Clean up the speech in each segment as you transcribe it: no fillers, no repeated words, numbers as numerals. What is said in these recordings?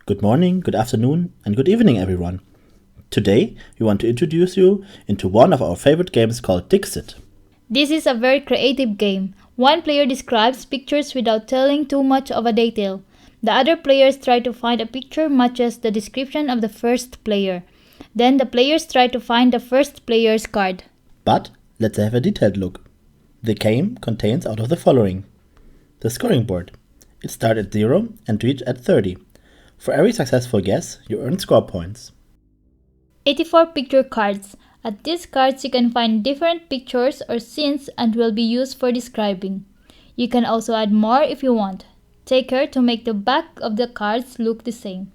Good morning, good afternoon, and good evening, everyone. Today, we want to introduce you into one of our favorite games called Dixit. This is a very creative game. One player describes pictures without telling too much of a detail. The other players try to find a picture matches the description of the first player. Then the players try to find the first player's card. But let's have a detailed look. The game contains out of the following. The scoring board. It starts at 0 and reaches at 30. For every successful guess, you earn score points. 84 picture cards. At these cards you can find different pictures or scenes and will be used for describing. You can also add more if you want. Take care to make the back of the cards look the same.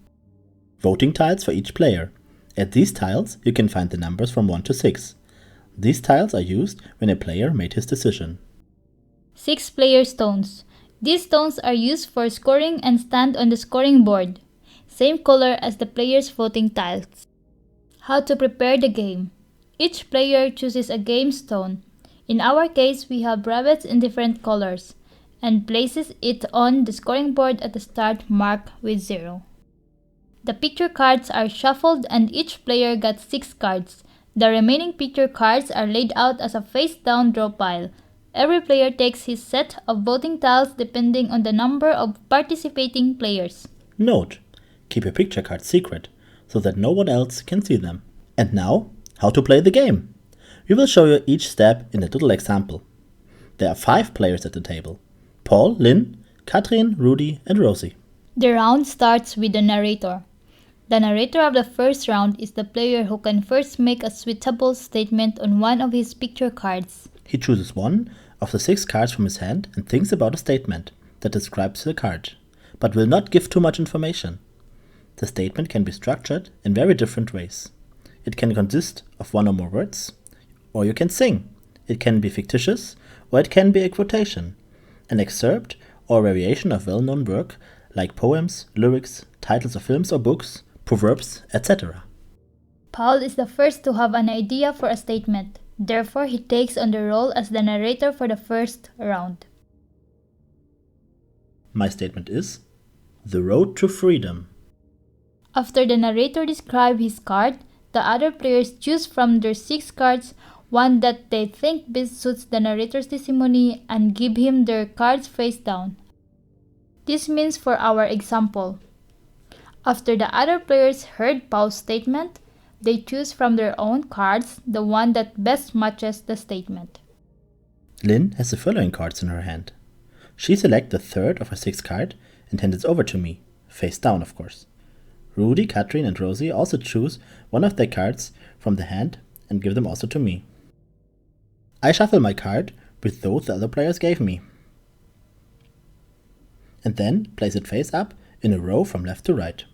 Voting tiles for each player. At these tiles, you can find the numbers from 1 to 6. These tiles are used when a player made his decision. 6 player stones. These stones are used for scoring and stand on the scoring board. Same color as the player's voting tiles. How to prepare the game. Each player chooses a game stone. In our case, we have rabbits in different colors and places it on the scoring board at the start marked with 0. The picture cards are shuffled and each player got 6 cards. The remaining picture cards are laid out as a face-down draw pile. Every player takes his set of voting tiles depending on the number of participating players. Note: keep your picture cards secret, so that no one else can see them. And now, how to play the game. We will show you each step in a little example. There are 5 players at the table: Paul, Lynn, Katrin, Rudy, and Rosie. The round starts with the narrator. The narrator of the first round is the player who can first make a suitable statement on one of his picture cards. He chooses one of the 6 cards from his hand and thinks about a statement that describes the card, but will not give too much information. The statement can be structured in very different ways. It can consist of one or more words, or you can sing. It can be fictitious, or it can be a quotation, an excerpt or a variation of well-known work like poems, lyrics, titles of films or books, proverbs, etc. Paul is the first to have an idea for a statement. Therefore, he takes on the role as the narrator for the first round. My statement is, "The road to freedom." After the narrator describes his card, the other players choose from their 6 cards one that they think best suits the narrator's testimony and give him their cards face down. This means for our example, after the other players heard Paul's statement, they choose from their own cards the one that best matches the statement. Lynn has the following cards in her hand. She selects the third of her 6 card and hands it over to me, face down of course. Rudy, Katrin, and Rosie also choose one of their cards from the hand and give them also to me. I shuffle my card with those the other players gave me, and then place it face up in a row from left to right.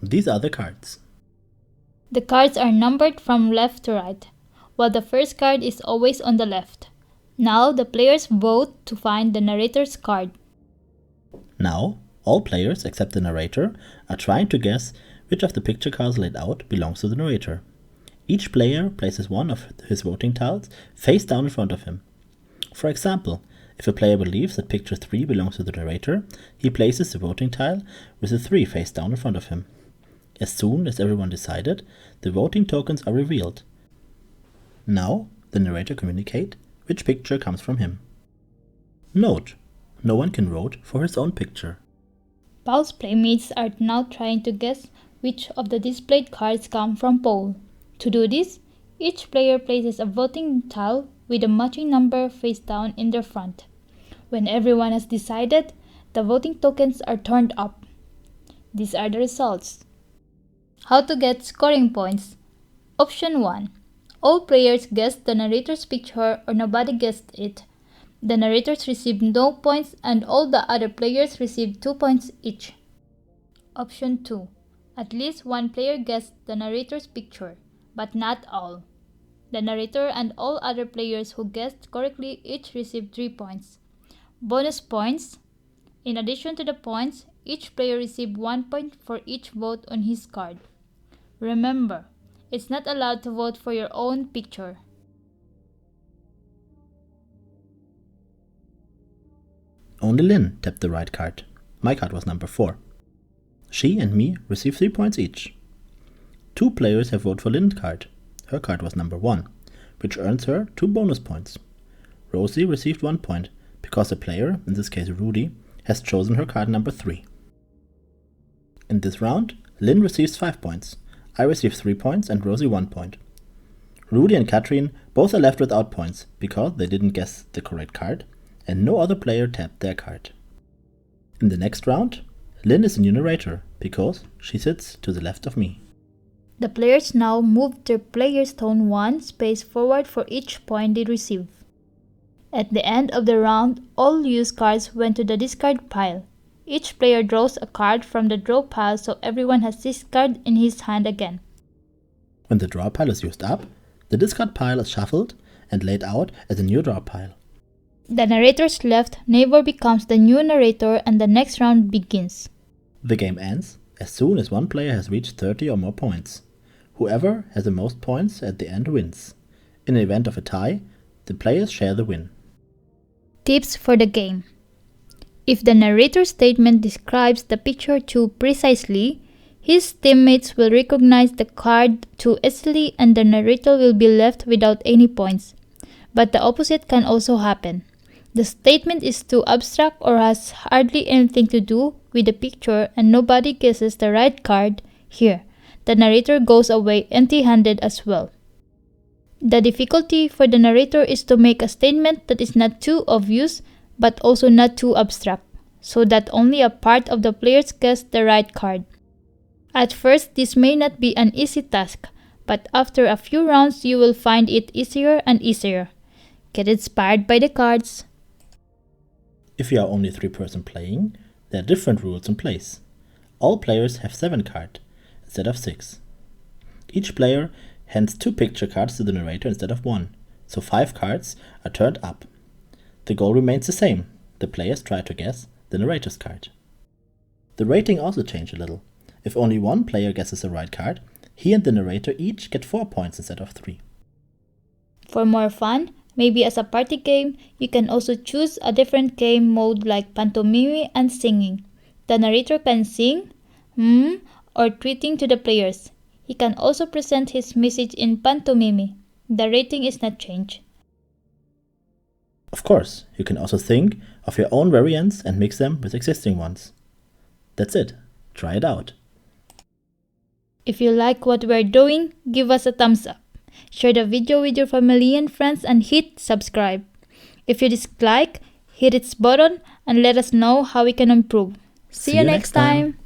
These are the cards. The cards are numbered from left to right, while the first card is always on the left. Now the players vote to find the narrator's card. Now, all players except the narrator are trying to guess which of the picture cards laid out belongs to the narrator. Each player places one of his voting tiles face down in front of him. For example, if a player believes that picture 3 belongs to the narrator, he places the voting tile with the 3 face down in front of him. As soon as everyone decided, the voting tokens are revealed. Now, the narrator communicates which picture comes from him. Note: no one can vote for his own picture. Paul's playmates are now trying to guess which of the displayed cards come from Paul. To do this, each player places a voting tile with a matching number face down in their front. When everyone has decided, the voting tokens are turned up. These are the results. How to get scoring points. Option 1. All players guessed the narrator's picture or nobody guessed it. The narrators received no points and all the other players received 2 points each. Option 2. At least one player guessed the narrator's picture, but not all. The narrator and all other players who guessed correctly each received 3 points. Bonus points. In addition to the points, each player received 1 point for each vote on his card. Remember, it's not allowed to vote for your own picture. Only Lynn tapped the right card. My card was number 4. She and me receive 3 points each. 2 players have voted for Lynn's card. Her card was number 1, which earns her 2 bonus points. Rosie received 1 point, because the player, in this case Rudy, has chosen her card number 3. In this round, Lynn receives 5 points. I receive 3 points and Rosie 1 point. Rudy and Katrin both are left without points, because they didn't guess the correct card, and no other player tapped their card. In the next round, Lynn is the new narrator, because she sits to the left of me. The players now move their player's tone 1 space forward for each point they receive. At the end of the round, all used cards went to the discard pile. Each player draws a card from the draw pile, so everyone has this card in his hand again. When the draw pile is used up, the discard pile is shuffled and laid out as a new draw pile. The narrator's left neighbor becomes the new narrator and the next round begins. The game ends as soon as one player has reached 30 or more points. Whoever has the most points at the end wins. In the event of a tie, the players share the win. Tips for the game. If the narrator's statement describes the picture too precisely, his teammates will recognize the card too easily and the narrator will be left without any points. But the opposite can also happen. The statement is too abstract or has hardly anything to do with the picture and nobody guesses the right card. Here, the narrator goes away empty-handed as well. The difficulty for the narrator is to make a statement that is not too obvious but also not too abstract, so that only a part of the players guess the right card. At first, this may not be an easy task, but after a few rounds you will find it easier and easier. Get inspired by the cards. If you are only 3-person playing, there are different rules in place. All players have 7 cards instead of 6. Each player hands 2 picture cards to the narrator instead of 1, so 5 cards are turned up. The goal remains the same. The players try to guess the narrator's card. The rating also changed a little. If only one player guesses the right card, he and the narrator each get 4 points instead of 3. For more fun, maybe as a party game, you can also choose a different game mode like pantomime and singing. The narrator can sing, or tweeting to the players. He can also present his message in pantomime. The rating is not changed. Of course, you can also think of your own variants and mix them with existing ones. That's it. Try it out. If you like what we're doing, give us a thumbs up. Share the video with your family and friends and hit subscribe. If you dislike, hit its button and let us know how we can improve. See you next time.